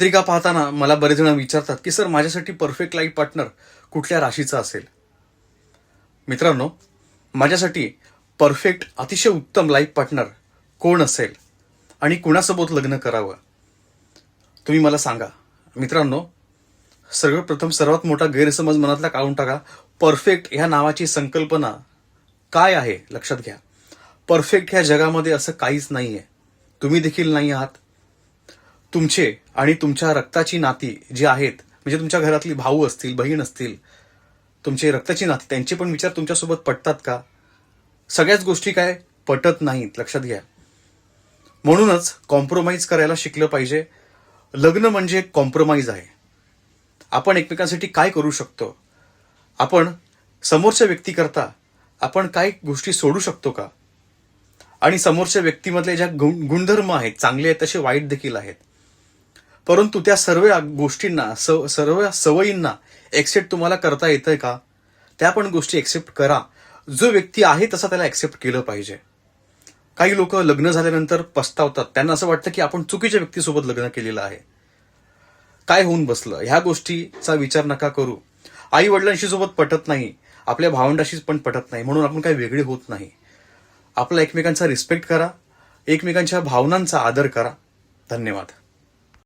पत्रिका पाहताना मला बरेच जण विचारतात की सर माझ्यासाठी परफेक्ट लाईफ पार्टनर कुठल्या राशीचा असेल. मित्रांनो, माझ्यासाठी परफेक्ट अतिशय उत्तम लाईफ पार्टनर कोण असेल आणि कुणासोबत लग्न करावं तुम्ही मला सांगा. मित्रांनो, सर्वप्रथम सर्वात मोठा गैरसमज मनातला काढून टाका. परफेक्ट ह्या नावाची संकल्पना काय आहे लक्षात घ्या. परफेक्ट ह्या जगामध्ये असं काहीच नाहीये. तुम्ही देखील नाही आहात. तुमचे आणि तुमच्या रक्ताची नाती जी आहेत, म्हणजे तुमच्या घरातली भाऊ असतील, बहीण असतील, तुमचे रक्ताची नाती, त्यांचे पण विचार तुमच्यासोबत पटतात का? सगळ्याच गोष्टी काय पटत नाहीत, लक्षात घ्या. म्हणूनच कॉम्प्रोमाइज करायला शिकलं पाहिजे. लग्न म्हणजे एक कॉम्प्रोमाइज आहे. आपण एकमेकांसाठी काय करू शकतो, आपण समोरच्या व्यक्तीकरता आपण काय गोष्टी सोडू शकतो का, आणि समोरच्या व्यक्तीमधले ज्या गुणधर्म आहेत, चांगले आहेत तसे वाईट देखील आहेत. परंतु त्या सर्व गोष्टींना, सर्व सवयींना एक्सेप्ट तुम्हाला करता येतंय का? त्या पण गोष्टी एक्सेप्ट करा. जो व्यक्ती आहे तसा त्याला एक्सेप्ट केलं पाहिजे. काही लोक लग्न झाल्यानंतर पस्तावतात. त्यांना असं वाटतं की आपण चुकीच्या व्यक्तीसोबत लग्न केलेलं आहे. काय होऊन बसलं, ह्या गोष्टीचा विचार नका करू. आई वडिलांशी सोबत पटत नाही, आपल्या भावंडाशी पण पटत नाही म्हणून आपण काही वेगळे होत नाही. आपला एकमेकांचा रिस्पेक्ट करा, एकमेकांच्या भावनांचा आदर करा. धन्यवाद.